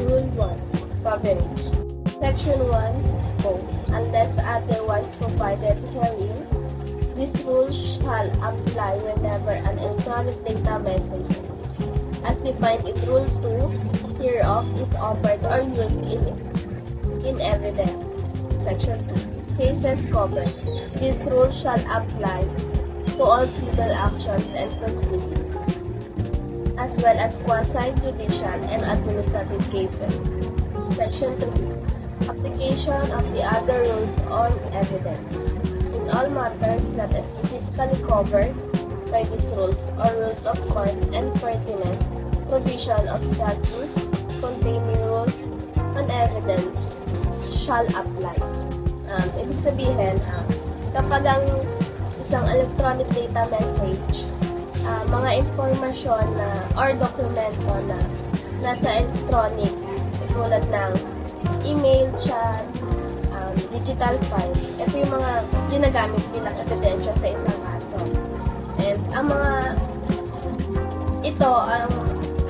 Rule 1. Coverage. Section 1. Scope. Unless otherwise provided herein, this rule shall apply whenever an electronic data message, as defined in Rule 2 hereof, is offered or used in evidence. Section 2. Cases covered. This rule shall apply to all civil actions and proceedings, as well as quasi-judicial and administrative cases. Section 3. Application of the other rules on evidence. In all matters not specifically covered by these rules or rules of court and pertinent provision of statutes containing rules on evidence shall apply. Ibig sabihin, kapag ang isang electronic data message, mga informasyon na or dokumento na nasa electronic, tulad ng email, chat, digital file, ito yung mga ginagamit bilang ebidensya sa isang kaso. And ang mga ito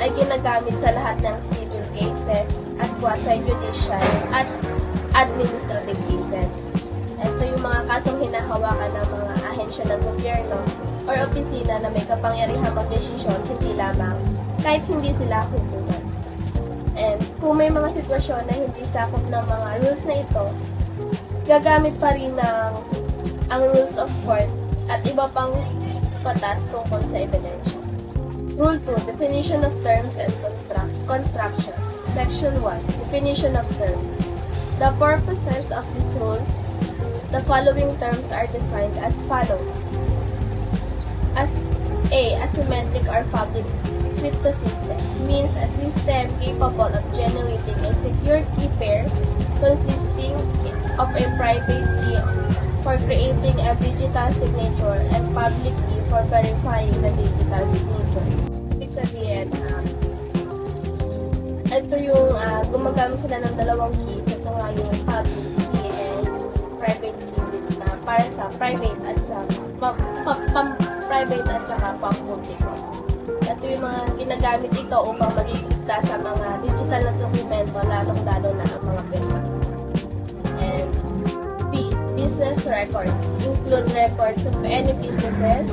ay ginagamit sa lahat ng civil cases at quasi-judicial at administrative cases. Ito yung mga kasong hinahawakan ng mga ahensya ng gobyerno or opisina na may kapangyarihang magdesisyon hindi lamang kahit hindi sila hukuman. And kung may mga sitwasyon na hindi sakop ng mga rules na ito, gagamit pa rin ang rules of court at iba pang batas tungkol sa ebidensya. Rule 2. Definition of terms and construction. Section 1. Definition of terms. The purposes of these rules, the following terms are defined as follows. As A. A symmetric or public cryptosystem means a system capable of generating a secure key pair consisting of a private key for creating a digital signature and public key for verifying the digital signature. Ibig sabihin, ito yung gumagamit sila ng dalawang keys. Ito nga yung public key and private key para sa private at private at saka public. Ito yung mga ginagamit ito upang maliligtas sa mga digital na dokumento, lalong-lalo na ang mga pera. And B. Business records include records of any businesses,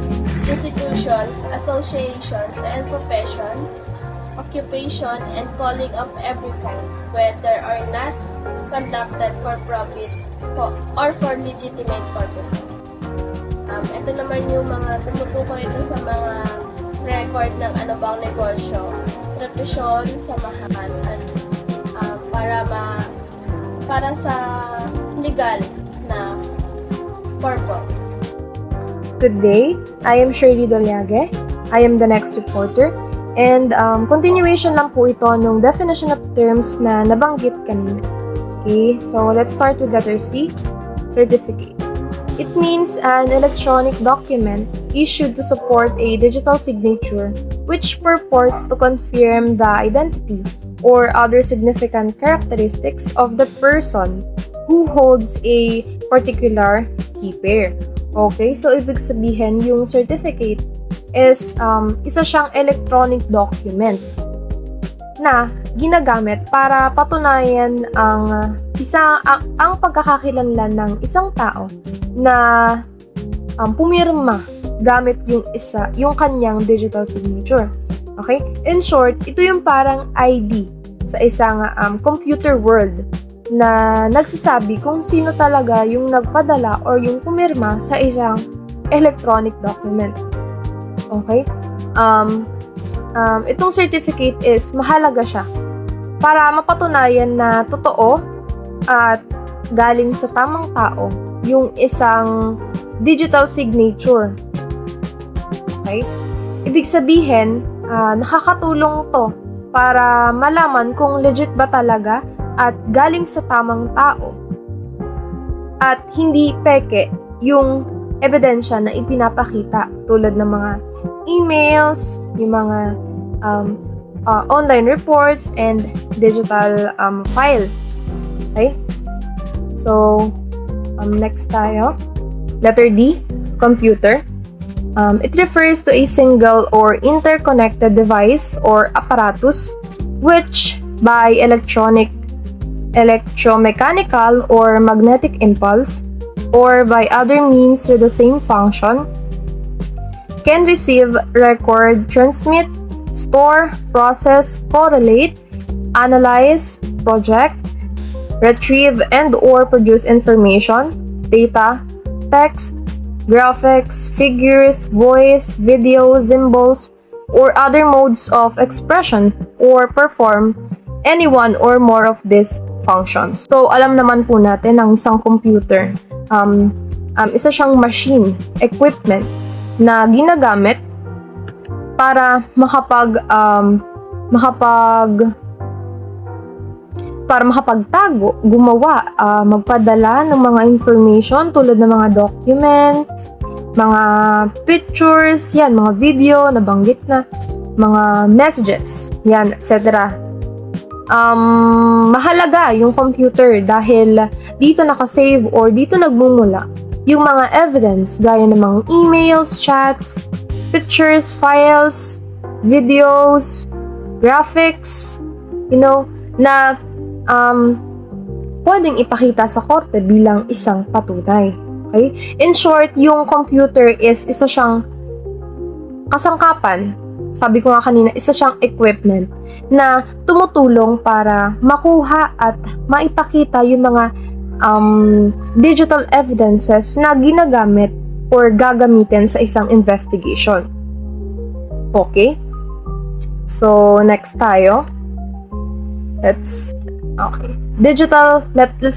institutions, associations, and profession, occupation, and calling of every kind, whether or not conducted for profit or for legitimate purposes. Ito naman yung mga tumutukoy ito sa mga record ng ano bang negosyo, profesyon, samahan, at para sa legal na purpose. Good day, I am Shirley Doliage. I am the next reporter. And continuation lang po ito nung definition of terms na nabanggit kanina. Okay, so let's start with letter C, certificate. It means an electronic document issued to support a digital signature which purports to confirm the identity or other significant characteristics of the person who holds a particular key pair. Okay, so ibig sabihin yung certificate is isa siyang electronic document na ginagamit para patunayan ang pagkakakilanlan ng isang tao na pumirma gamit yung kanyang digital signature. Okay? In short, ito yung parang ID sa isang computer world na nagsasabi kung sino talaga yung nagpadala or yung pumirma sa isang electronic document. Okay? Itong certificate is mahalaga siya para mapatunayan na totoo at galing sa tamang tao yung isang digital signature. Okay? Ibig sabihin, nakakatulong to para malaman kung legit ba talaga at galing sa tamang tao at hindi peke yung ebidensya na ipinapakita tulad ng mga emails, yung mga online reports, and digital files. Okay? So, next tayo. Letter D, computer. It refers to a single or interconnected device or apparatus which by electromechanical or magnetic impulse, or by other means with the same function, can receive, record, transmit, store, process, correlate, analyze, project, retrieve and or produce information, data, text, graphics, figures, voice, video, symbols, or other modes of expression, or perform any one or more of these functions. So, alam naman po natin ang isang computer, isa siyang machine, equipment, na ginagamit para makapagtago, gumawa, magpadala ng mga information tulad ng mga documents, mga pictures, yan, mga video, nabanggit na, mga messages, yan, etc. Mahalaga yung computer dahil dito nakasave or dito nagmumula yung mga evidence gaya ng mga emails, chats, pictures, files, videos, graphics, na pwedeng ipakita sa korte bilang isang patunay. Okay? In short, yung computer is isa siyang kasangkapan. Sabi ko nga kanina, isa siyang equipment na tumutulong para makuha at maipakita yung mga digital evidences na ginagamit or gagamitin sa isang investigation. Okay? So, next tayo. Let's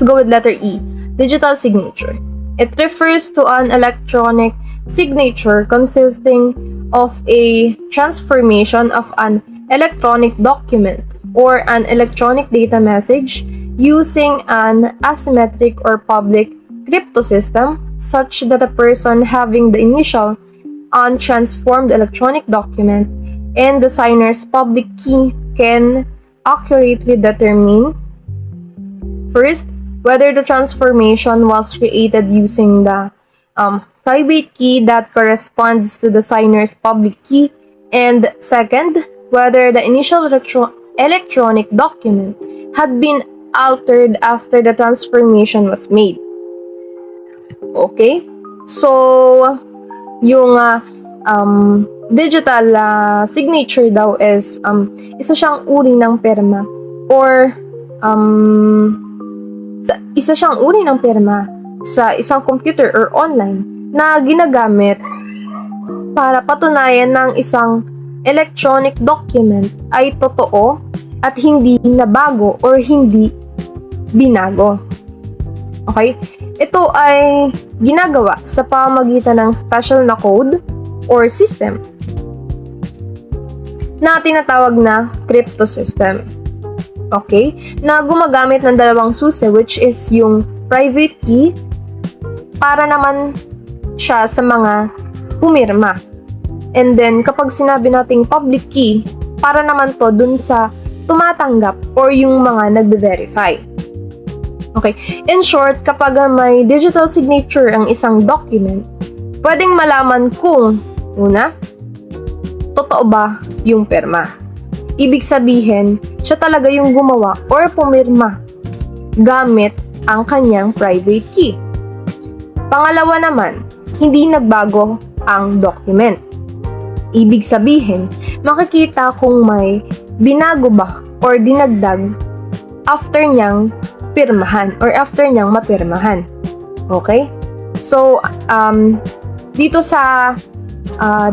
go with letter E. Digital signature. It refers to an electronic signature consisting of a transformation of an electronic document or an electronic data message using an asymmetric or public cryptosystem such that a person having the initial untransformed electronic document and the signer's public key can accurately determine, first, whether the transformation was created using the private key that corresponds to the signer's public key, and second, whether the initial electronic document had been altered after the transformation was made. Okay? So, yung digital signature daw is isa siyang uri ng perma or isa siyang uri ng perma sa isang computer or online na ginagamit para patunayan ng isang electronic document ay totoo at hindi nabago or hindi binago. Okay? Ito ay ginagawa sa pamamagitan ng special na code or system na tinatawag na crypto system. Okay? Na gumagamit ng dalawang susi, which is yung private key para naman siya sa mga pumirma. And then, kapag sinabi nating public key, para naman to dun sa tumatanggap or yung mga nagbe-verify. Okay. In short, kapag may digital signature ang isang document, pwedeng malaman kung, una, totoo ba yung perma. Ibig sabihin, siya talaga yung gumawa or pumirma gamit ang kanyang private key. Pangalawa naman, hindi nagbago ang document. Ibig sabihin, makikita kung may binago ba or dinagdag after niyang pirmahan or after niyang mapirmahan. Okay? So, dito sa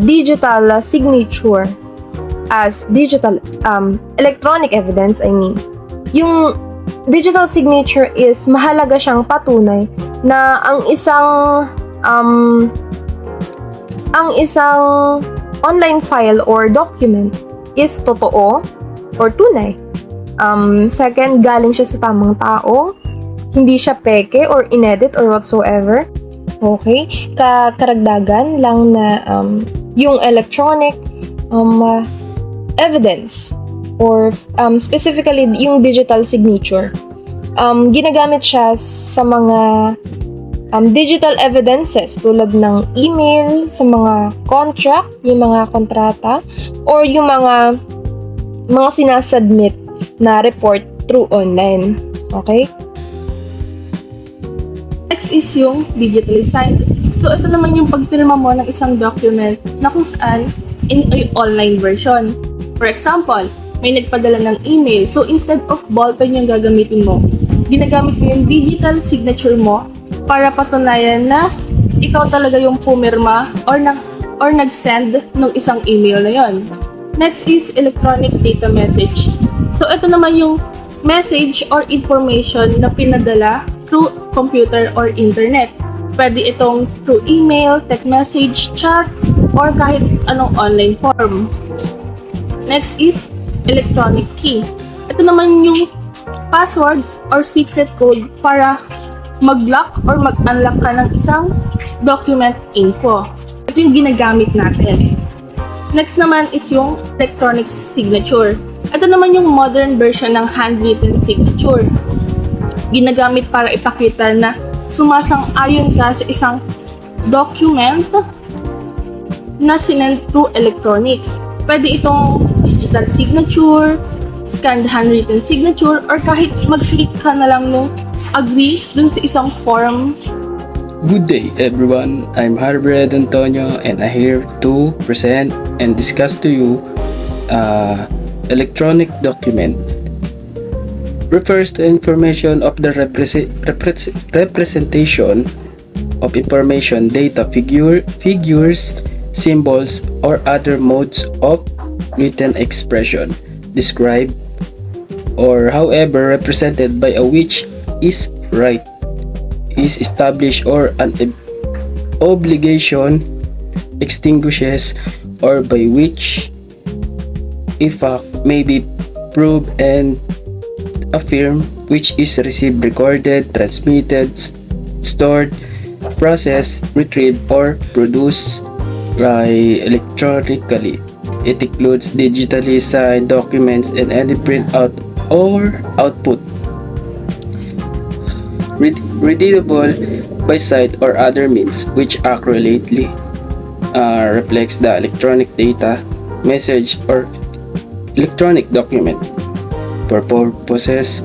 digital signature as digital electronic evidence, I mean, yung digital signature is mahalaga siyang patunay na ang isang online file or document is totoo or tunay. Second, galing siya sa tamang tao. Hindi siya peke or inedit or whatsoever. Okay? Karagdagan lang na yung electronic evidence or specifically yung digital signature. Ginagamit siya sa mga digital evidences tulad ng email, sa mga contract, yung mga kontrata, or yung mga sinasubmit na report through online. Okay? Next is yung digitally signed. So, ito naman yung pagpirma mo ng isang document na kung saan in a online version. For example, may nagpadala ng email. So, instead of ballpen yung gagamitin mo, ginagamit mo yung digital signature mo para patunayan na ikaw talaga yung pumirma or nag-send ng isang email na yon. Next is electronic data message. So, ito naman yung message or information na pinadala through computer or internet. Pwede itong through email, text message, chat, or kahit anong online form. Next is electronic key. Ito naman yung password or secret code para mag-lock or mag-unlock ka ng isang document info. Ito yung ginagamit natin. Next naman is yung electronic signature. Ito naman yung modern version ng handwritten signature. Ginagamit para ipakita na sumasang-ayon ka sa isang document na sinend through electronics. Pwede itong digital signature, scanned handwritten signature, or kahit mag-click ka na lang nung agree dun sa isang form. Good day everyone, I'm Harbred Antonio and I'm here to present and discuss to you electronic document. Refers to information of the representation of information, data, figures, symbols, or other modes of written expression, described or however represented by a which is right, is established, or an obligation extinguishes, or by which a fact may be proved and affirmed, which is received, recorded, transmitted, stored, processed, retrieved, or produced electronically. It includes digitally signed documents and any printout or output, readable by sight or other means, which accurately reflects the electronic data, message, or electronic document. For purposes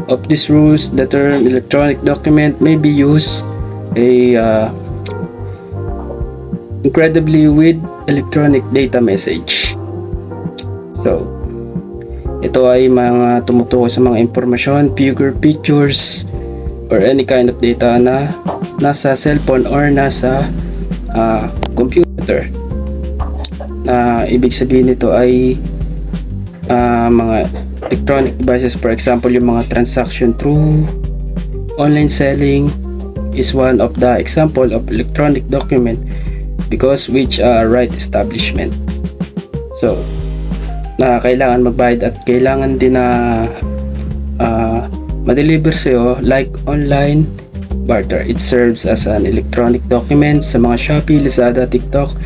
of these rules, the term electronic document may be used incredibly with electronic data message. So, ito ay mga tumutukoy sa mga impormasyon, pictures, or any kind of data na nasa cellphone or nasa computer. Ibig sabihin nito ay mga electronic devices, for example, yung mga transaction through online selling is one of the example of electronic document because which right establishment. So, kailangan magbayad at kailangan din na ma-deliver sa'yo like online barter. It serves as an electronic document sa mga Shopee, Lazada, TikTok,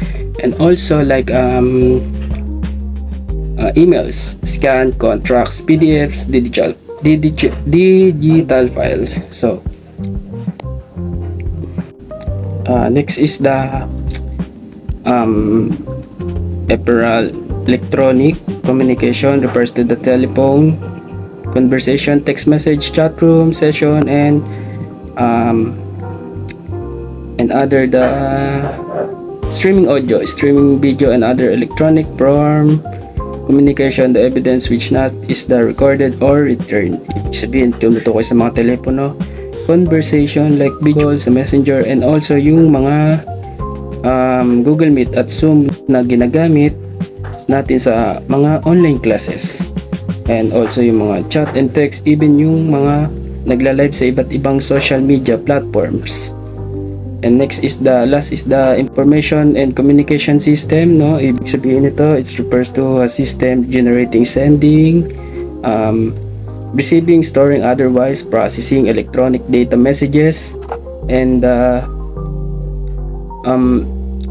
and also like emails, scan, contracts, PDFs, digital file. So, next is the electronic communication, refers to the telephone, conversation, text message, chat room, session, and other the streaming audio, streaming video, and other electronic form communication. The evidence which not is the recorded or returned. Ibig sabihin, tumutukoy sa mga telepono, conversation like video sa messenger, and also yung mga Google Meet at Zoom na ginagamit natin sa mga online classes, and also yung mga chat and text, even yung mga nagla-live sa iba't ibang social media platforms. And next is the last is the information and communication system, no? Ibig sabihin nito, it refers to a system generating, sending, receiving, storing, otherwise processing electronic data messages, and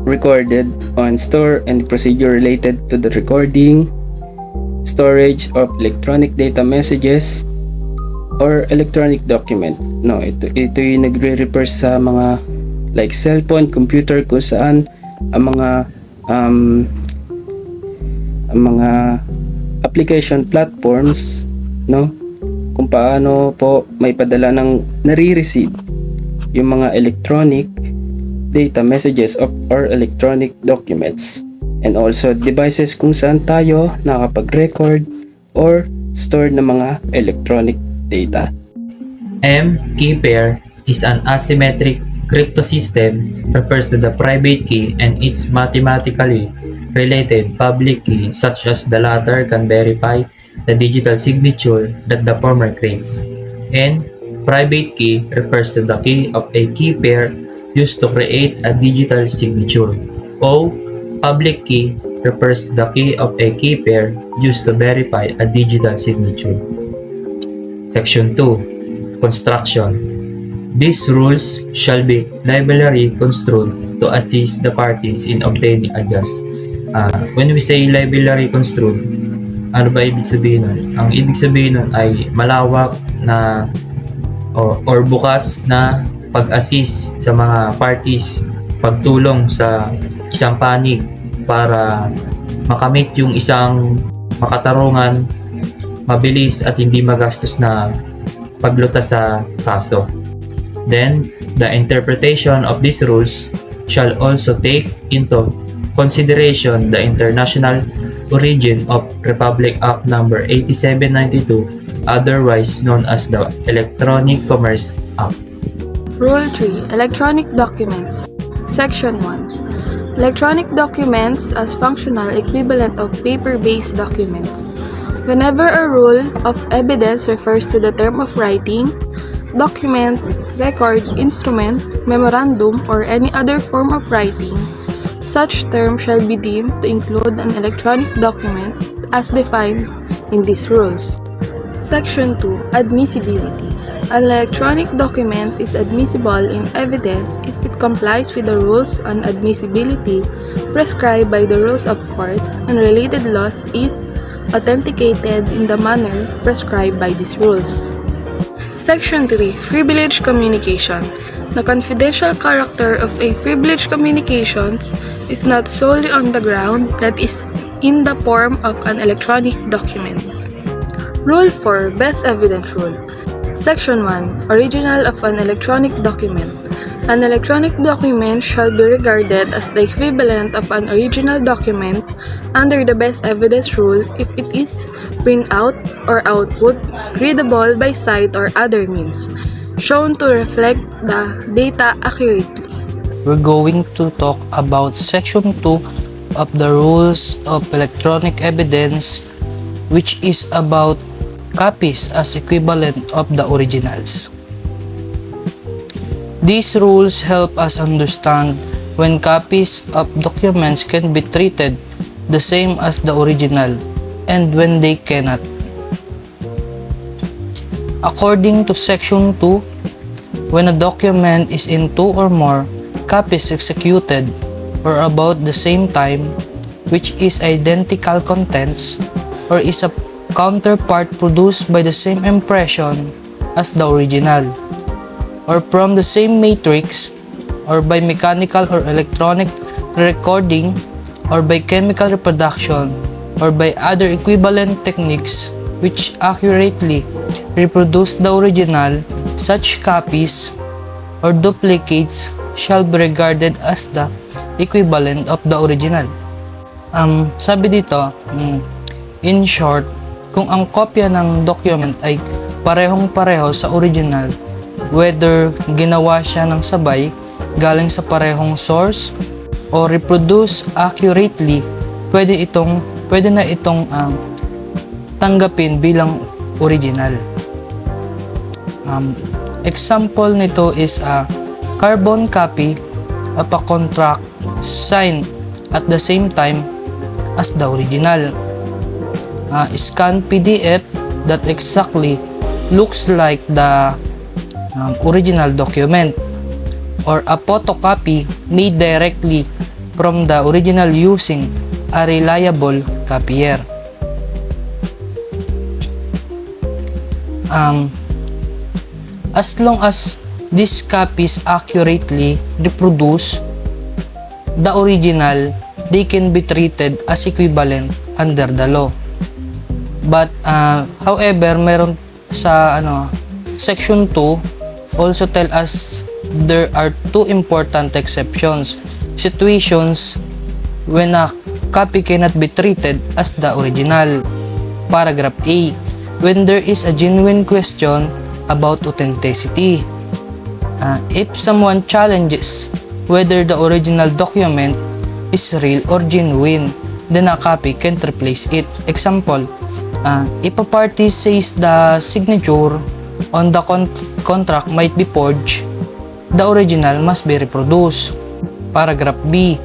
recorded on store and procedure related to the recording, storage of electronic data messages or electronic document. No, ito yung nagre-refer sa mga like cellphone, computer, kung saan ang mga application platforms no? Kung paano po may padala ng nare-receive yung mga electronic data messages or electronic documents, and also devices kung saan tayo nakapag-record or store ng mga electronic data. M. Key pair is an asymmetric crypto system, refers to the private key and its mathematically related public key, such as the latter can verify the digital signature that the former creates. N. Private key refers to the key of a key pair used to create a digital signature. O. Public key refers to the key of a key pair used to verify a digital signature. Section 2. Construction. These rules shall be liberally construed to assist the parties in obtaining a just. When we say liberally construed, ano ba ibig sabihin nun? Ang ibig sabihin nun ay malawak na or bukas na pag-assist sa mga parties, pagtulong sa isang panig para makamit yung isang makatarungan, mabilis at hindi magastos na paglutas sa kaso. Then, the interpretation of these rules shall also take into consideration the international origin of Republic Act No. 8792, otherwise known as the Electronic Commerce Act. Rule 3. Electronic Documents. Section 1. Electronic documents as functional equivalent of paper-based documents. Whenever a rule of evidence refers to the term of writing, document, record, instrument, memorandum, or any other form of writing, such term shall be deemed to include an electronic document as defined in these rules. Section 2. Admissibility. An electronic document is admissible in evidence if it complies with the rules on admissibility prescribed by the rules of court and related laws is authenticated in the manner prescribed by these rules. Section 3. Privileged communication. The confidential character of a privileged communications is not solely on the ground that is in the form of an electronic document. Rule 4. Best evidence rule. Section 1. Original of an electronic document. An electronic document shall be regarded as the equivalent of an original document under the best evidence rule if it is printout or output, readable by sight or other means, shown to reflect the data accurately. We're going to talk about Section 2 of the Rules of Electronic Evidence, which is about copies as equivalent of the originals. These rules help us understand when copies of documents can be treated the same as the original and when they cannot. According to Section 2, when a document is in two or more copies executed for about the same time, which is identical contents, or is a counterpart produced by the same impression as the original, or from the same matrix, or by mechanical or electronic recording, or by chemical reproduction, or by other equivalent techniques which accurately reproduce the original, such copies or duplicates shall be regarded as the equivalent of the original. Sabi dito, in short, kung ang kopya ng document ay parehong-pareho sa original, whether ginawa siya ng sabay galing sa parehong source o reproduce accurately, pwede na itong tanggapin bilang original. Example nito is a carbon copy of a contract signed at the same time as the original. Scan PDF that exactly looks like the original document, or a photocopy made directly from the original using a reliable copier. As long as these copies accurately reproduce the original, they can be treated as equivalent under the law. But however, meron sa section 2 also tell us there are two important exceptions. Situations when a copy cannot be treated as the original. Paragraph A. When there is a genuine question about authenticity. If someone challenges whether the original document is real or genuine, then a copy can't replace it. Example, if a party says the signature on the contract might be forged, the original must be reproduced. Paragraph B.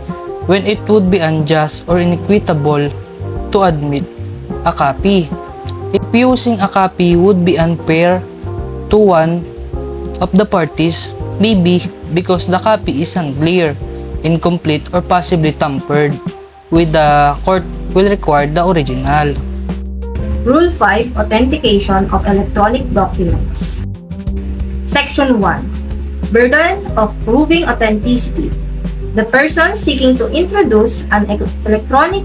When it would be unjust or inequitable to admit a copy. If using a copy would be unfair to one of the parties, maybe because the copy is unclear, incomplete, or possibly tampered with, the court will require the original. Rule 5. Authentication of electronic documents. Section 1. Burden of proving authenticity. The person seeking to introduce an electronic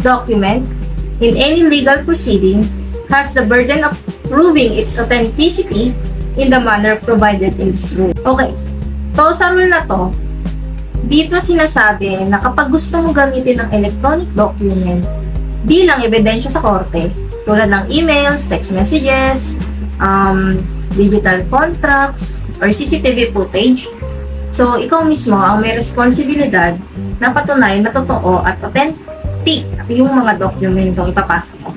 document in any legal proceeding has the burden of proving its authenticity in the manner provided in this rule. Okay. So, sa rule na to, dito sinasabi na kapag gusto mo gamitin ng electronic document bilang ebidensya sa korte, tulad ng emails, text messages, digital contracts, or CCTV footage, so ikaw mismo ang may responsibilidad na patunayan na totoo at authentic yung mga dokumentong ipapasa mo.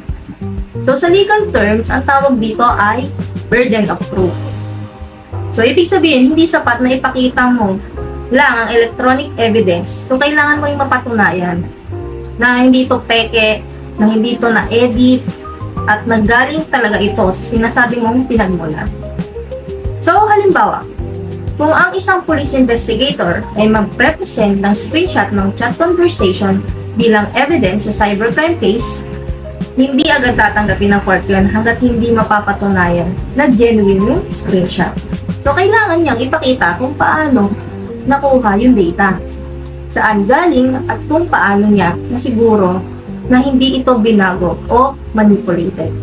So, sa legal terms, ang tawag dito ay burden of proof. So, ibig sabihin, hindi sapat na ipakita mo lang ang electronic evidence. So, kailangan mo yung mapatunayan na hindi ito peke, na hindi ito na-edit, at nanggaling talaga ito sa sinasabi mong pinagmulan. So, halimbawa, kung ang isang police investigator ay mag-represent ng screenshot ng chat conversation bilang evidence sa cybercrime case, hindi agad tatanggapin ng court yun hanggat hindi mapapatunayan na genuine yung screenshot. So, kailangan niyang ipakita kung paano nakuha yung data, saan galing at kung paano niya nasiguro na hindi ito binago o manipulated.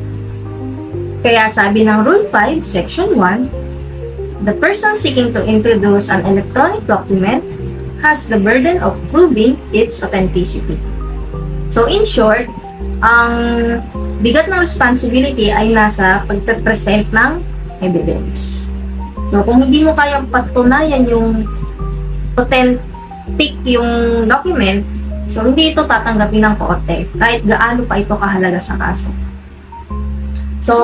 Kaya sabi ng Rule 5, Section 1, the person seeking to introduce an electronic document has the burden of proving its authenticity. So, in short, ang bigat ng responsibility ay nasa pagpe-present ng evidence. So, kung hindi mo kayang patunayan yung authentic yung document, so hindi ito tatanggapin ng korte kahit gaano pa ito kahalaga sa kaso. So,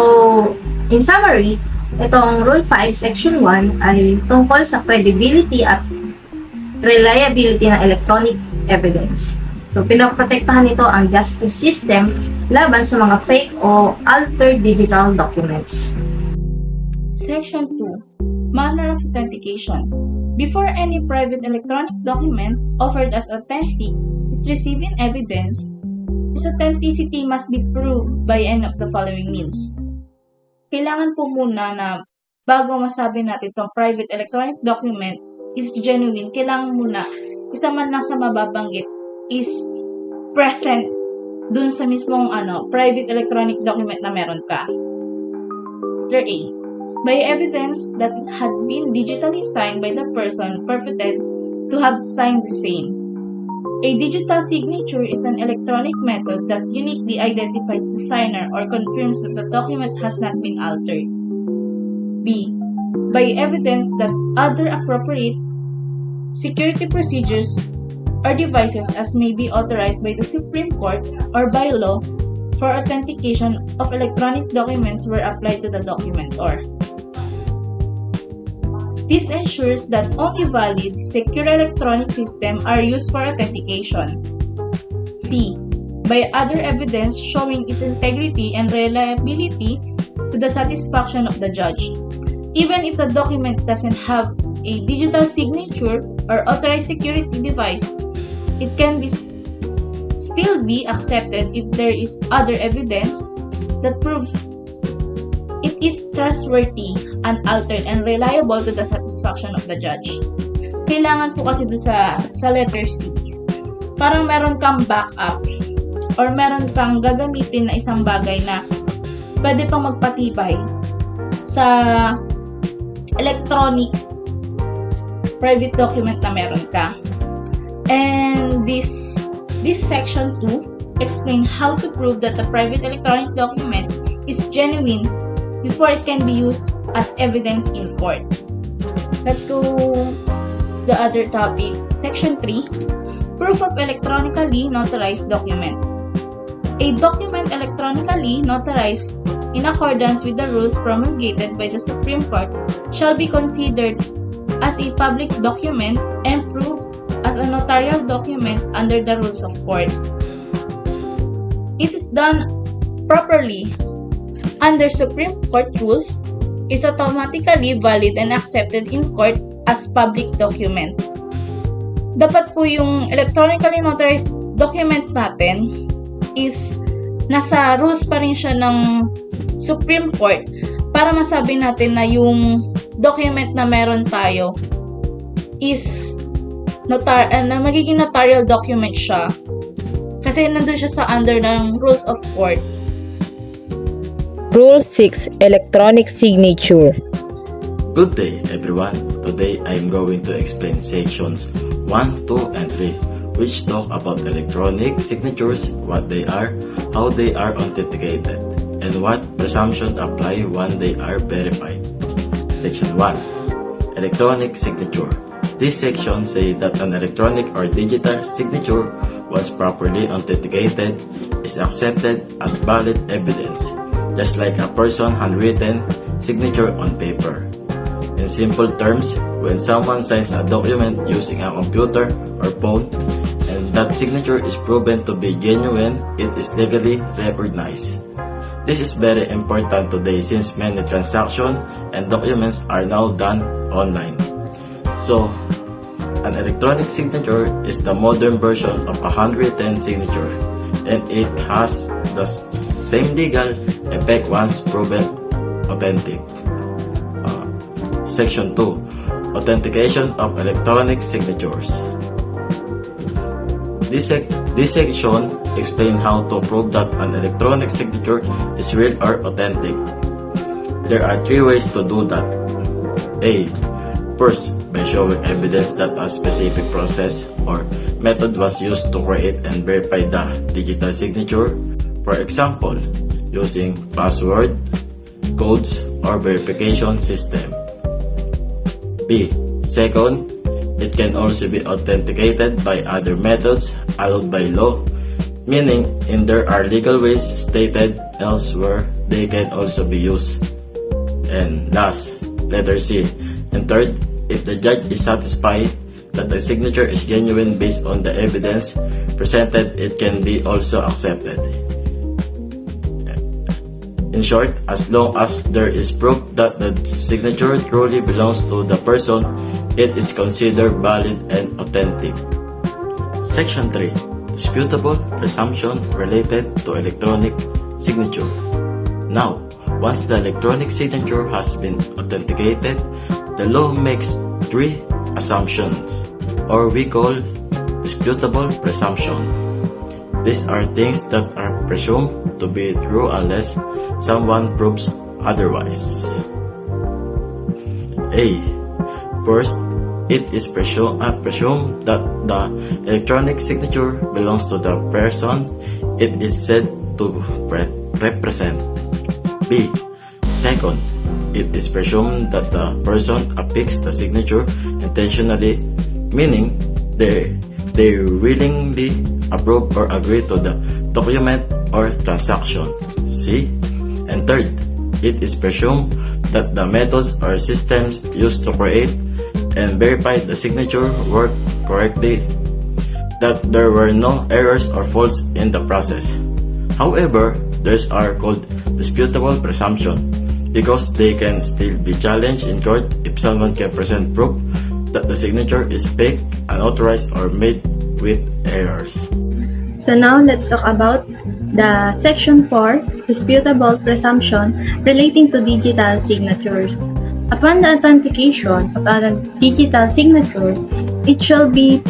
in summary, itong Rule 5, Section 1 ay tungkol sa credibility at reliability ng electronic evidence. So, pinoprotektahan nito ang justice system laban sa mga fake o altered digital documents. Section 2. Manner of authentication. Before any private electronic document offered as authentic is received in evidence, its authenticity must be proved by any of the following means. Kailangan po muna na bago masabi natin itong private electronic document is genuine, kailangan muna isa man lang sa mababanggit is present dun sa mismong private electronic document na meron ka. Letter A. By evidence that it had been digitally signed by the person purported to have signed the same. A digital signature is an electronic method that uniquely identifies the signer or confirms that the document has not been altered. B. By evidence that other appropriate security procedures or devices as may be authorized by the Supreme Court or by law for authentication of electronic documents were applied to the document or. This ensures that only valid, secure electronic systems are used for authentication. C. By other evidence showing its integrity and reliability to the satisfaction of the judge. Even if the document doesn't have a digital signature or authorized security device, it can still be accepted if there is other evidence that proves it is trustworthy, unaltered, and reliable to the satisfaction of the judge. Kailangan po kasi doon sa letter C, parang meron kang backup or meron kang gagamitin na isang bagay na pwede pang magpatibay sa electronic private document na meron ka. And this section 2 explain how to prove that the private electronic document is genuine before it can be used as evidence in court. Let's go the other topic. Section 3, proof of electronically notarized document. A document electronically notarized in accordance with the rules promulgated by the Supreme Court shall be considered as a public document and proved as a notarial document under the rules of court. It is done properly under Supreme Court rules, is automatically valid and accepted in court as public document. Dapat po yung electronically notarized document natin is nasa rules pa rin siya ng Supreme Court para masabi natin na yung document na meron tayo is magiging notarial document siya kasi nandun siya sa under ng rules of court. Rule 6, Electronic Signature. Good day, everyone. Today I am going to explain sections 1, 2, and 3, which talk about electronic signatures, what they are, how they are authenticated, and what presumption apply when they are verified. Section 1, Electronic Signature. This section says that an electronic or digital signature, once properly authenticated, is accepted as valid evidence, just like a person's handwritten signature on paper. In simple terms, when someone signs a document using a computer or phone, and that signature is proven to be genuine, it is legally recognized. This is very important today since many transactions and documents are now done online. So, an electronic signature is the modern version of a handwritten signature, and it has the same legal effect once proven authentic. Section 2, Authentication of electronic signatures. This section explains how to prove that an electronic signature is real or authentic. There are 3 ways to do that. A. First, by showing evidence that a specific process or method was used to create and verify the digital signature. For example, using password, codes, or verification system. B. Second, it can also be authenticated by other methods allowed by law, meaning in there are legal ways stated elsewhere they can also be used. And last, letter C. And third, if the judge is satisfied that the signature is genuine based on the evidence presented, it can be also accepted. In short, as long as there is proof that the signature truly belongs to the person, it is considered valid and authentic. Section 3, Disputable Presumption related to electronic signature. Now, once the electronic signature has been authenticated, the law makes 3 assumptions, or we call disputable presumption. These are things that are presumed to be true unless someone proves otherwise. A. First, it is presumed that the electronic signature belongs to the person it is said to represent. B. Second, it is presumed that the person affixed the signature intentionally, meaning they willingly approve or agree to the document or transaction. C. And third, it is presumed that the methods or systems used to create and verify the signature work correctly, that there were no errors or faults in the process. However, these are called disputable presumption because they can still be challenged in court if someone can present proof that the signature is fake, unauthorized, or made with errors. So now let's talk about the Section 4, Disputable Presumption relating to digital signatures. Upon the authentication of a digital signature, it shall be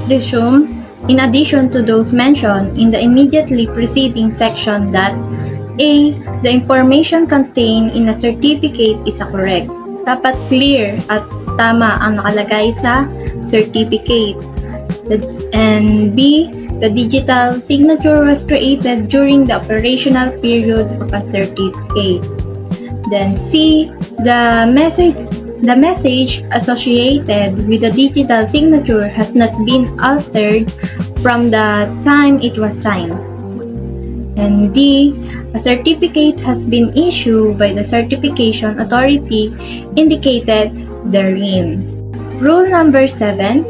presumed, in addition to those mentioned in the immediately preceding section, that A. The information contained in a certificate is correct. Dapat clear at tama ang nakalagay sa certificate. And B. The digital signature was created during the operational period of a certificate. Then C. The message associated with the digital signature has not been altered from the time it was signed. And D. A certificate has been issued by the certification authority indicated therein. Rule number 7.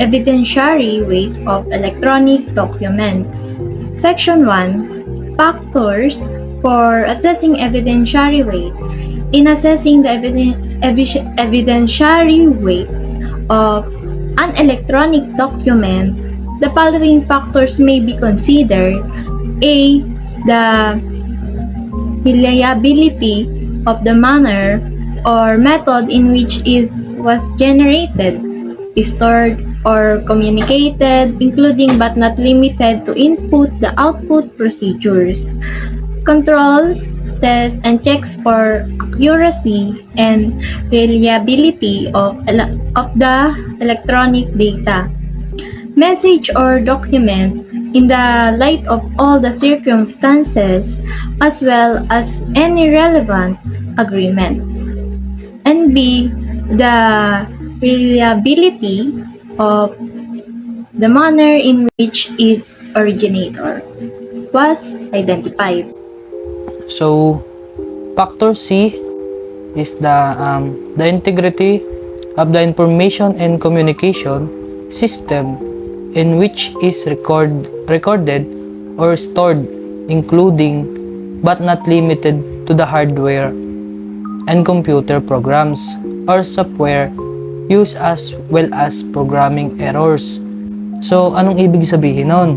Evidentiary weight of electronic documents. Section 1. Factors for assessing evidentiary weight. In assessing the evidentiary weight of an electronic document, the following factors may be considered. A. The reliability of the manner or method in which it was generated, stored, or communicated, including but not limited to input the output procedures, controls, tests, and checks for accuracy and reliability of the electronic data, message or document in the light of all the circumstances as well as any relevant agreement. And B. The reliability of the manner in which its originator was identified. So, factor C is the integrity of the information and communication system in which is recorded or stored, including but not limited to the hardware and computer programs or software used as well as programming errors. So, anong ibig sabihin nun?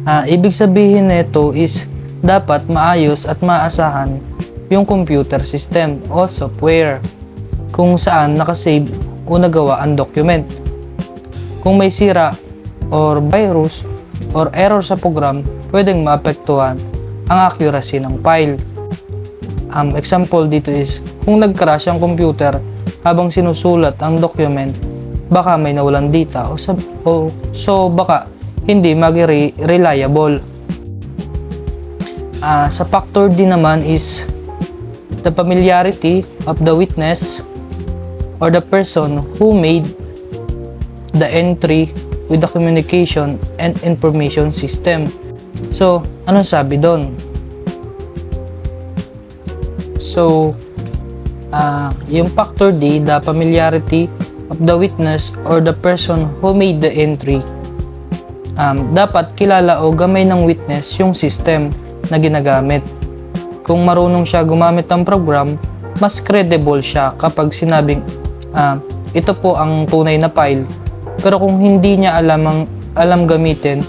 Ibig sabihin nito is dapat maayos at maasahan yung computer system o software kung saan nakasave o nagawa ang document. Kung may sira or virus or error sa program, pwedeng maapektuhan ang accuracy ng file. Example dito is, kung nag-crash ang computer habang sinusulat ang document, baka may nawalan data so baka hindi reliable. Sa factor D naman is the familiarity of the witness or the person who made the entry with the communication and information system. So, anong sabi doon? So, yung factor D, the familiarity of the witness or the person who made the entry, dapat kilala o gamay ng witness yung system na ginagamit. Kung marunong siya gumamit ng program, mas credible siya kapag sinabing, ito po ang tunay na file. Pero kung hindi niya alam gamitin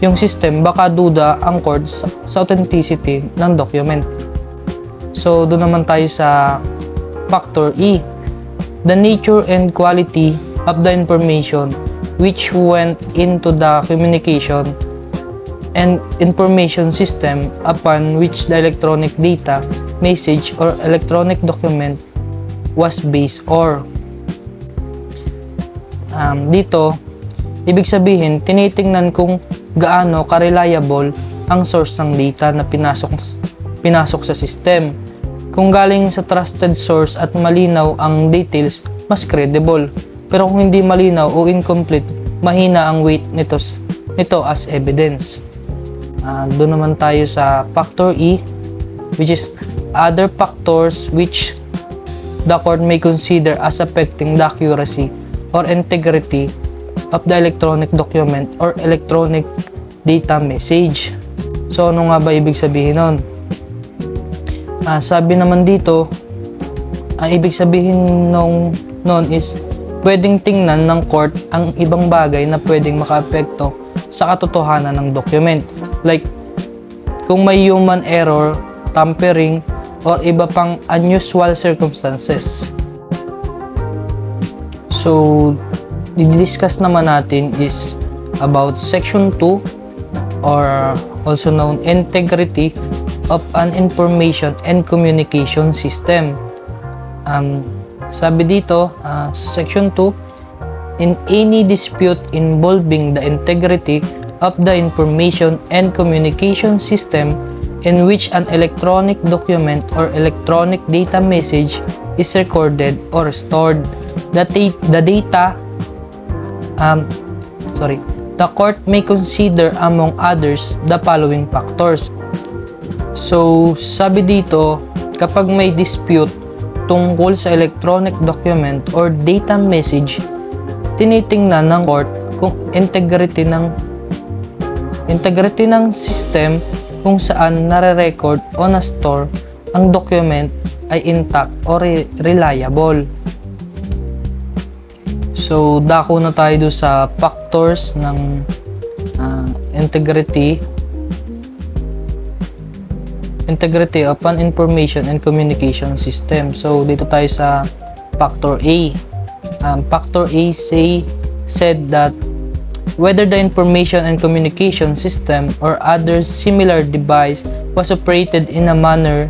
yung system, baka duda ang court sa authenticity ng document. So, doon naman tayo sa factor E. The nature and quality of the information which went into the communication and information system upon which the electronic data, message, or electronic document was based or dito, ibig sabihin, tinitingnan kung gaano ka-reliable ang source ng data na pinasok sa system. Kung galing sa trusted source at malinaw ang details, mas credible. Pero kung hindi malinaw o incomplete, mahina ang weight nito as evidence. Doon naman tayo sa factor E, which is other factors which the court may consider as affecting the accuracy or integrity of the electronic document or electronic data message. So, ano nga ba ibig sabihin nun? Sabi naman dito, ang ibig sabihin nun is pwedeng tingnan ng court ang ibang bagay na pwedeng makaapekto sa katotohanan ng document. Like, kung may human error, tampering, or iba pang unusual circumstances. So, i-discuss naman natin is about Section 2 or also known integrity of an information and communication system. Sabi dito sa section 2, in any dispute involving the integrity of the information and communication system in which an electronic document or electronic data message is recorded or stored, the court may consider among others the following factors. So, sabi dito, kapag may dispute tungkol sa electronic document or data message, tinitingnan ng court kung integrity ng system kung saan nare-record o na-store ang document ay intact o reliable. So, dako na tayo doon sa factors ng integrity of an information and communication system. So, dito tayo sa factor A. Factor A said that whether the information and communication system or other similar device was operated in a manner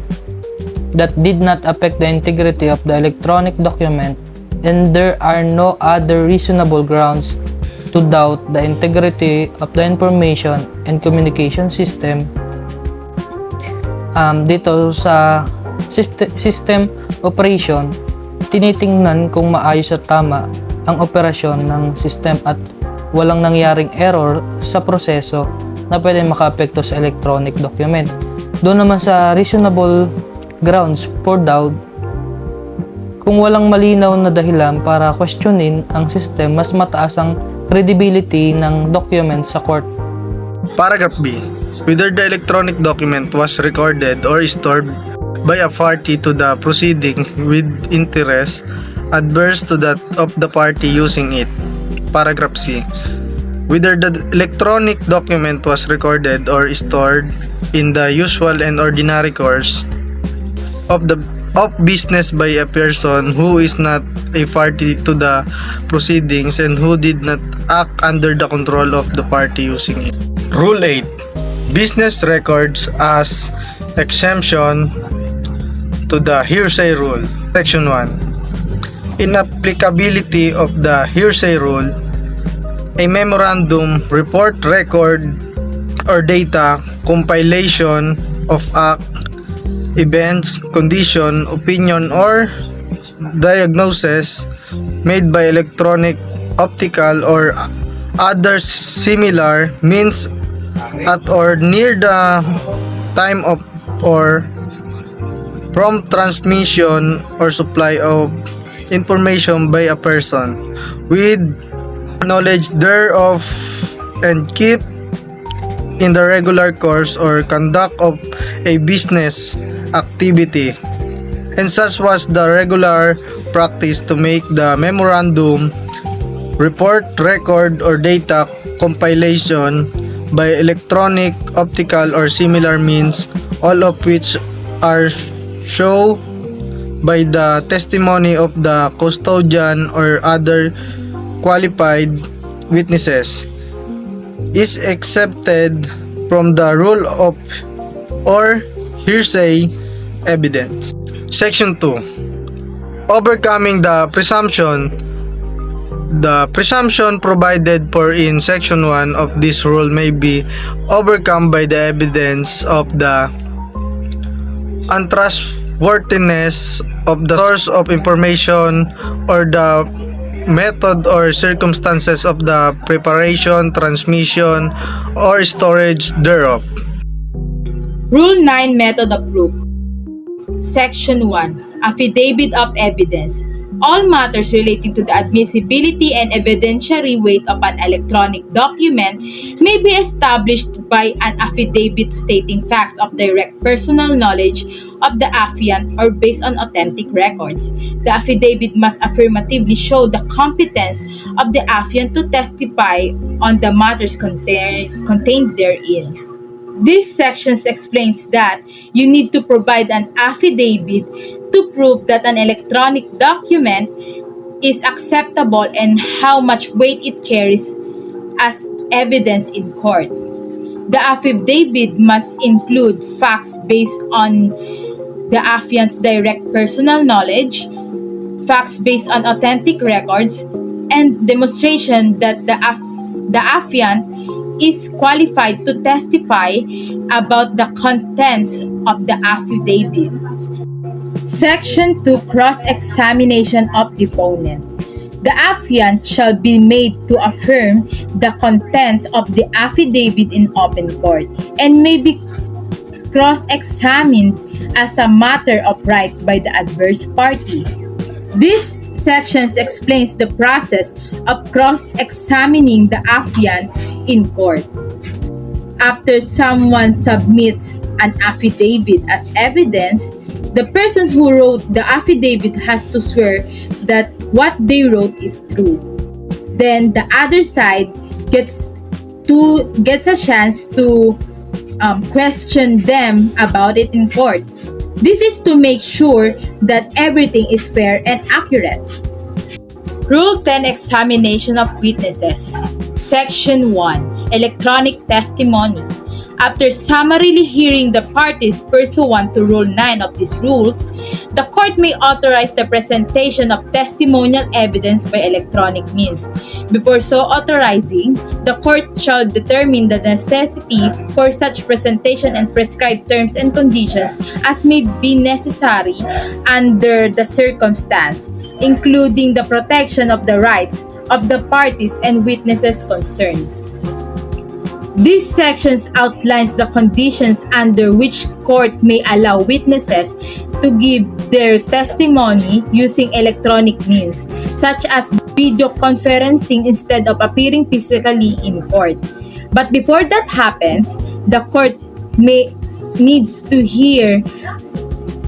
that did not affect the integrity of the electronic document, and there are no other reasonable grounds to doubt the integrity of the information and communication system. Dito sa system operation, tinitingnan kung maayos at tama ang operasyon ng system at walang nangyaring error sa proseso na pwede makaapekto sa electronic document. Doon naman sa reasonable grounds for doubt, kung walang malinaw na dahilan para questionin ang system, mas mataas ang credibility ng document sa court. Paragraph B. Whether the electronic document was recorded or stored by a party to the proceeding with interest adverse to that of the party using it. Paragraph C. Whether the electronic document was recorded or stored in the usual and ordinary course of business by a person who is not a party to the proceedings and who did not act under the control of the party using it. Rule 8. Business records as exemption to the hearsay rule. Section 1. Inapplicability of the hearsay rule. A memorandum, report, record, or data compilation of act, events, condition, opinion, or diagnosis made by electronic, optical, or other similar means at or near the time of or prompt transmission or supply of information by a person with knowledge thereof and keep in the regular course or conduct of a business activity, and such was the regular practice to make the memorandum, report, record, or data compilation by electronic, optical, or similar means, all of which are shown by the testimony of the custodian or other qualified witnesses, is accepted from the rule of or hearsay evidence. Section 2. Overcoming the presumption. The presumption provided for in Section 1 of this rule may be overcome by the evidence of the untrustworthiness of the source of information or the method or circumstances of the preparation, transmission, or storage thereof. Rule 9 Method of Proof. Section 1 Affidavit of Evidence. All matters relating to the admissibility and evidentiary weight of an electronic document may be established by an affidavit stating facts of direct personal knowledge of the affiant or based on authentic records. The affidavit must affirmatively show the competence of the affiant to testify on the matters contained therein. This section explains that you need to provide an affidavit to prove that an electronic document is acceptable and how much weight it carries as evidence in court. The affidavit must include facts based on the affiant's direct personal knowledge, facts based on authentic records, and demonstration that the affiant is qualified to testify about the contents of the affidavit. Section 2. Cross-examination of deponent. The affiant shall be made to affirm the contents of the affidavit in open court and may be cross-examined as a matter of right by the adverse party. This section explains the process of cross-examining the affiant in court. After someone submits an affidavit as evidence, the person who wrote the affidavit has to swear that what they wrote is true. Then the other side gets a chance to question them about it in court. This is to make sure that everything is fair and accurate. Rule 10. Examination of witnesses. Section 1. Electronic testimony. After summarily hearing the parties pursuant to Rule 9 of these rules, the court may authorize the presentation of testimonial evidence by electronic means. Before so authorizing, the court shall determine the necessity for such presentation and prescribe terms and conditions as may be necessary under the circumstance, including the protection of the rights of the parties and witnesses concerned. This section outlines the conditions under which court may allow witnesses to give their testimony using electronic means, such as video conferencing instead of appearing physically in court. But before that happens, the court needs to hear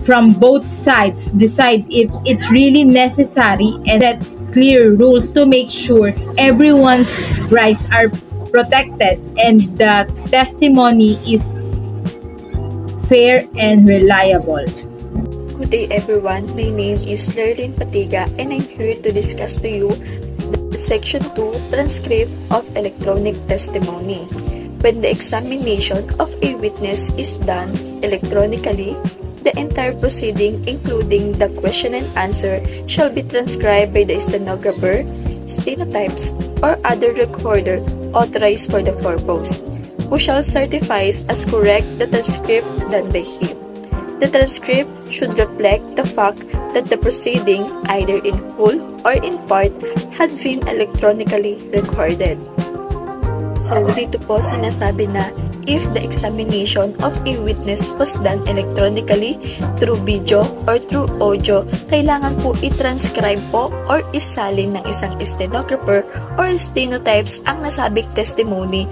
from both sides, decide if it's really necessary, and set clear rules to make sure everyone's rights are protected and the testimony is fair and reliable. Good day everyone, my name is Lerlyn Patiga and I'm here to discuss to you the Section 2 transcript of electronic testimony. When the examination of a witness is done electronically, the entire proceeding, including the question and answer, shall be transcribed by the stenographer, stenotypes, or other recorder authorized for the purpose, who shall certify as correct the transcript done by him. The transcript should reflect the fact that the proceeding, either in whole or in part, had been electronically recorded. So dito po sinasabi na if the examination of a witness was done electronically through video or through audio, kailangan po i-transcribe po or isalin ng isang stenographer or stenotypes ang nasabing testimony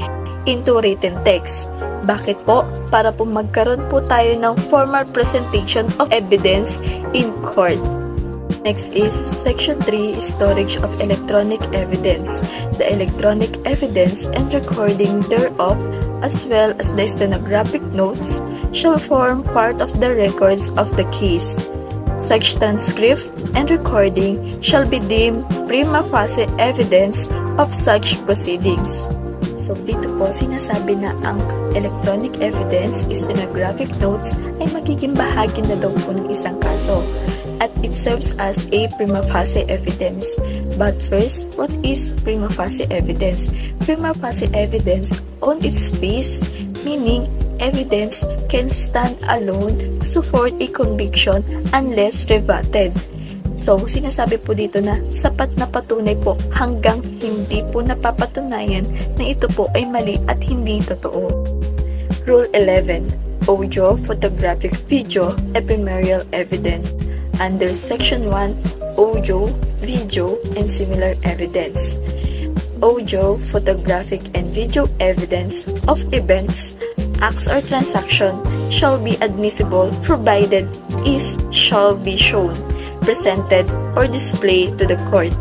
into written text. Bakit po? Para po magkaroon po tayo ng formal presentation of evidence in court. Next is Section 3, Storage of Electronic Evidence. The electronic evidence and recording thereof, as well as the stenographic notes, shall form part of the records of the case. Such transcript and recording shall be deemed prima facie evidence of such proceedings. So dito po sinasabi na ang electronic evidence, stenographic notes ay magiging bahagi na daw po ng isang kaso at it serves as a prima facie evidence. But first, what is prima facie evidence? Prima facie evidence on its face, meaning evidence can stand alone to support a conviction unless rebutted. So, sinasabi po dito na sapat na patunay po hanggang hindi po napapatunayan na ito po ay mali at hindi totoo. Rule 11. Audio, photographic, video, ephemeral evidence. Under Section 1, audio, video, and similar evidence. Audio, photographic, and video evidence of events, acts, or transaction shall be admissible provided is shall be shown, presented, or displayed to the court,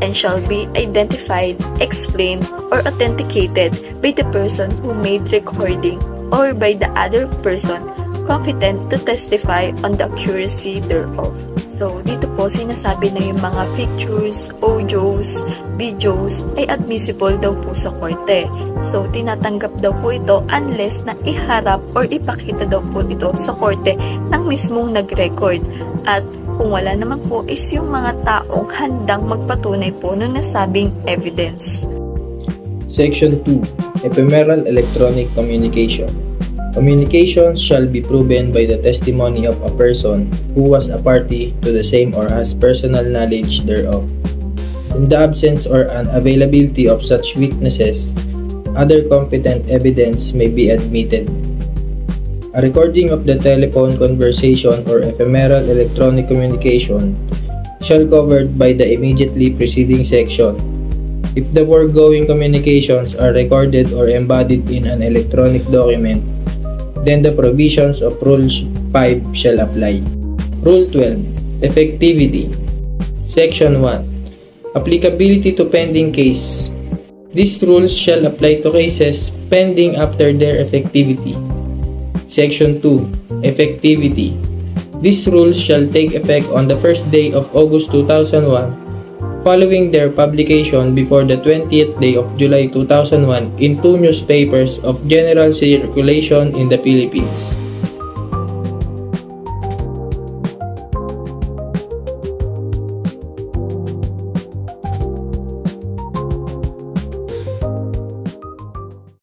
and shall be identified, explained, or authenticated by the person who made recording or by the other person competent to testify on the accuracy thereof. So, dito po sinasabi na yung mga pictures, audios, videos ay admissible daw po sa korte. So, tinatanggap daw po ito unless na iharap or ipakita daw po ito sa korte ng mismong nag-record. At kung wala naman po is yung mga taong handang magpatunay po ng nasabing evidence. Section 2. Ephemeral Electronic Communication. Communications shall be proven by the testimony of a person who was a party to the same or has personal knowledge thereof. In the absence or unavailability of such witnesses, other competent evidence may be admitted. A recording of the telephone conversation or ephemeral electronic communication shall covered by the immediately preceding section. If the foregoing communications are recorded or embodied in an electronic document, then the provisions of Rule 5 shall apply. Rule 12. Effectivity. Section 1. Applicability to pending case. These rules shall apply to cases pending after their effectivity. Section 2. Effectivity. These rules shall take effect on the first day of August 2001 following their publication before the 20th day of July 2001 in 2 newspapers of general circulation in the Philippines.